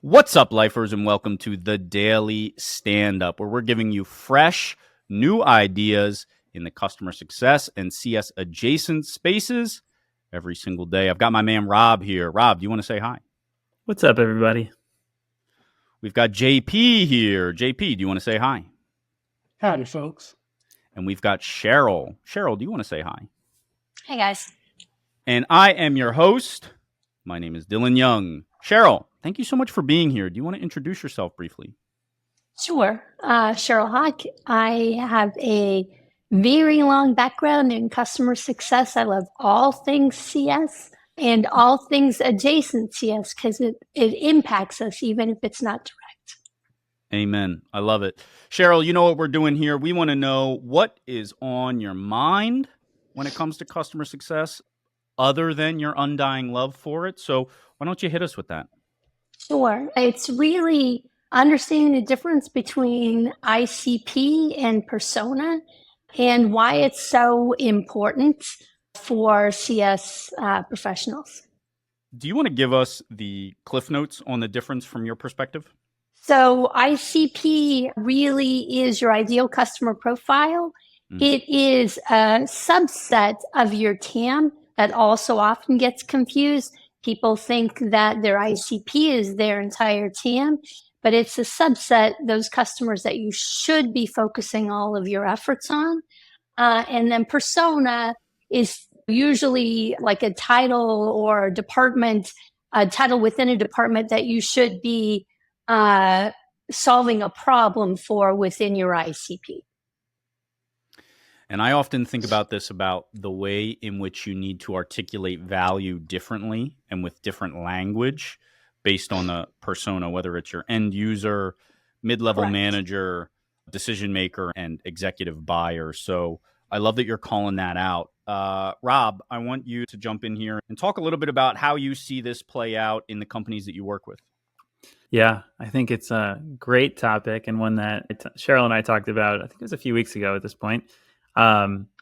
What's up, lifers, and welcome to the Daily Stand-Up, where we're giving you fresh, new ideas in the customer success and CS adjacent spaces every single day. I've got my man Rob here. Rob, do you want to say hi? What's up, everybody? We've got JP here. JP, do you want to say hi? Howdy, folks. And we've got Sheryl. Sheryl, do you want to say hi? Hey, guys. And I am your host. My name is Dylan Young. Sheryl, thank you so much for being here. Do you want to introduce yourself briefly? Sure. Sheryl Hawk. I have a very long background in customer success. I love all things CS and all things adjacent CS because it impacts us even if it's not direct. Amen. I love it. Sheryl, you know what we're doing here. We want to know what is on your mind when it comes to customer success other than your undying love for it. So why don't you hit us with that? Sure. It's really understanding the difference between ICP and persona and why it's so important for CS professionals. Do you want to give us the cliff notes on the difference from your perspective? So ICP really is your ideal customer profile. It is a subset of your TAM that also often gets confused. People think that their ICP is their entire TAM, but it's a subset, those customers that you should be focusing all of your efforts on. And then persona is usually like a title or a department, a title within a department that you should be solving a problem for within your ICP. And I often think about this, about the way in which you need to articulate value differently and with different language based on the persona, whether it's your end user, mid-level Correct. manager, decision maker, and executive buyer. So I love that you're calling that out. Rob, I want you to jump in here and talk a little bit about how you see this play out in the companies that you work with. Yeah, I think it's a great topic and one that Sheryl and I talked about, I think it was a few weeks ago at this point.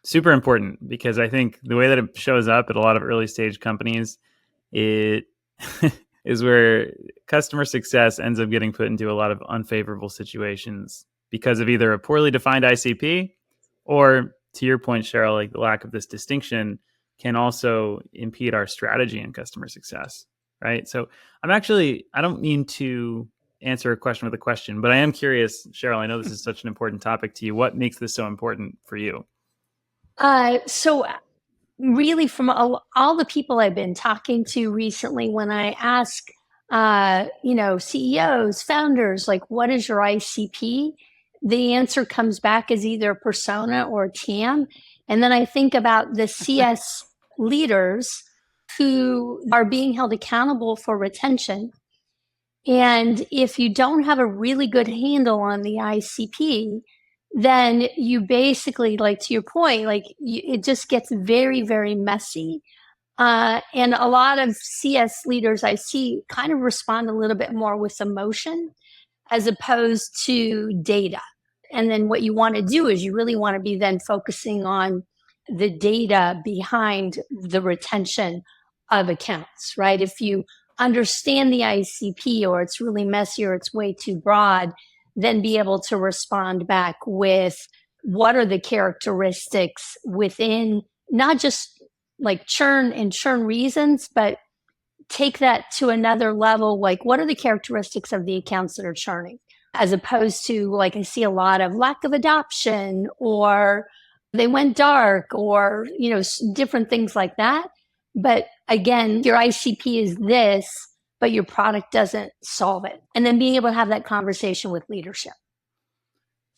Super important because I think the way that it shows up at a lot of early stage companies, it is where customer success ends up getting put into a lot of unfavorable situations because of either a poorly defined ICP or, to your point, Sheryl, like the lack of this distinction can also impede our strategy in customer success, right? So I don't mean to answer a question with a question, but I am curious, Sheryl, I know this is such an important topic to you. What makes this so important for you? So really from all the people I've been talking to recently, when I ask, CEOs, founders, like, what is your ICP? The answer comes back as either persona or TAM. And then I think about the CS leaders who are being held accountable for retention. And if you don't have a really good handle on the ICP, then you basically, like to your point, it just gets very, very messy. And a lot of CS leaders I see kind of respond a little bit more with emotion as opposed to data. And then what you want to do is you really want to be then focusing on the data behind the retention of accounts, right? If you understand the ICP or it's really messy or it's way too broad, then be able to respond back with what are the characteristics within not just like churn and churn reasons, but take that to another level. Like, what are the characteristics of the accounts that are churning, as opposed to, like, I see a lot of lack of adoption or they went dark or, different things like that. But again, your ICP is this, but your product doesn't solve it. And then being able to have that conversation with leadership.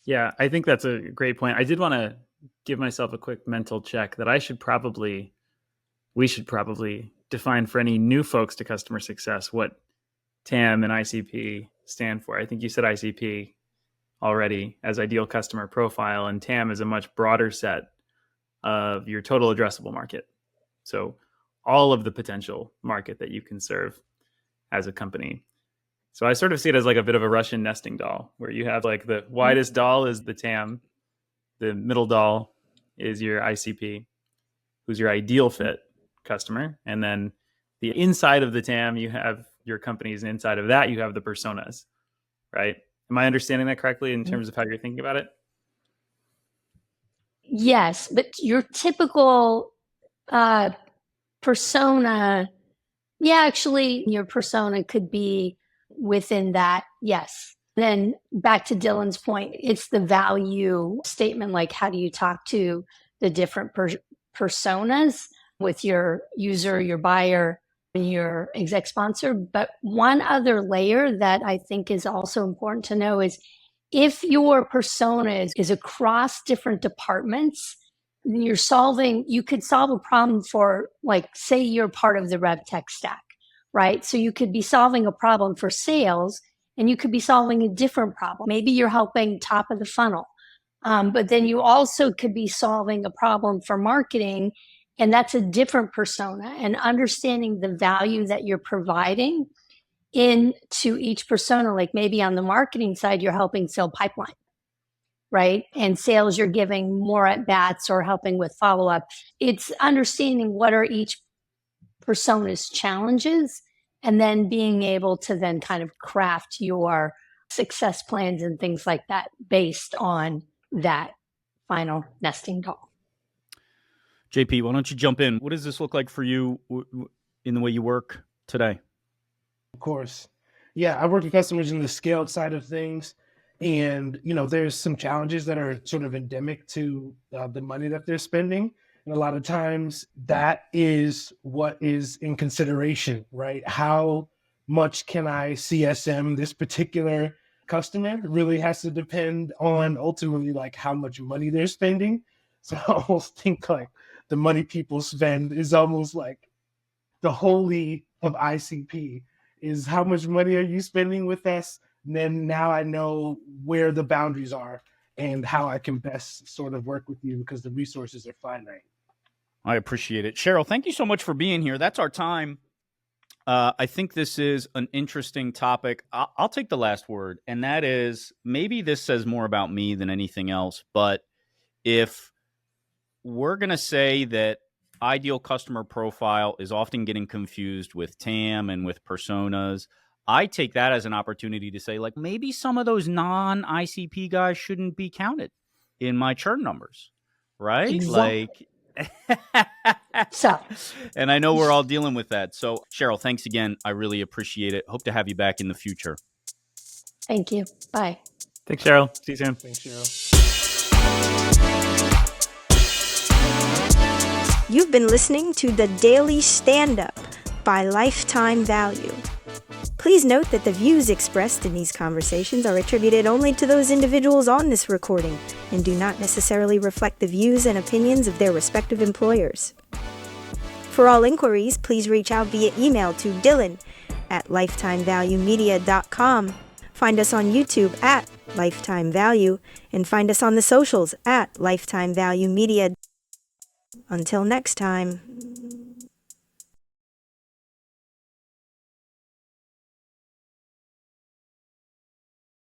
Yeah, I think that's a great point. I did want to give myself a quick mental check that we should probably define for any new folks to customer success what TAM and ICP stand for. I think you said ICP already as ideal customer profile, and TAM is a much broader set of your total addressable market. So all of the potential market that you can serve as a company. So I sort of see it as like a bit of a Russian nesting doll, where you have like the widest doll is the TAM, the middle doll is your ICP, who's your ideal fit customer, and then the inside of the TAM, you have your companies, and inside of that, you have the personas, right? Am I understanding that correctly in terms of how you're thinking about it? Yes, but your typical persona, yeah, actually, your persona could be within that. Yes. Then back to Dylan's point, it's the value statement. Like, how do you talk to the different personas with your user, your buyer, and your exec sponsor? But one other layer that I think is also important to know is if your persona is across different departments, you could solve a problem for, like, say you're part of the rev tech stack, right? So you could be solving a problem for sales and you could be solving a different problem. Maybe you're helping top of the funnel. But then you also could be solving a problem for marketing, and that's a different persona. And understanding the value that you're providing into each persona, like maybe on the marketing side, you're helping sell pipeline, right? And sales, you're giving more at bats or helping with follow up. It's understanding what are each persona's challenges, and then being able to then kind of craft your success plans and things like that based on that final nesting doll. JP, why don't you jump in? What does this look like for you in the way you work today? Of course. Yeah, I work with customers in the scaled side of things. And, there's some challenges that are sort of endemic to the money that they're spending. And a lot of times that is what is in consideration, right? How much can I CSM this particular customer? It really has to depend on ultimately like how much money they're spending. So I almost think like the money people spend is almost like the holy of ICP is how much money are you spending with us? And then now I know where the boundaries are and how I can best sort of work with you because the resources are finite. I appreciate it. Sheryl, thank you so much for being here. That's our time. I think this is an interesting topic. I'll take the last word, and that is maybe this says more about me than anything else. But if we're going to say that ideal customer profile is often getting confused with TAM and with personas, I take that as an opportunity to say, like, maybe some of those non-ICP guys shouldn't be counted in my churn numbers, right? Exactly. Like, So, and I know we're all dealing with that. So, Sheryl, thanks again. I really appreciate it. Hope to have you back in the future. thank you. Bye. Thanks, Sheryl. See you soon. Thanks, Sheryl. You've been listening to The Daily Stand-Up by Lifetime Value. Please note that the views expressed in these conversations are attributed only to those individuals on this recording and do not necessarily reflect the views and opinions of their respective employers. For all inquiries, please reach out via email to dylan@lifetimevaluemedia.com. Find us on YouTube @LifetimeValue and find us on the socials @LifetimeValueMedia. Until next time.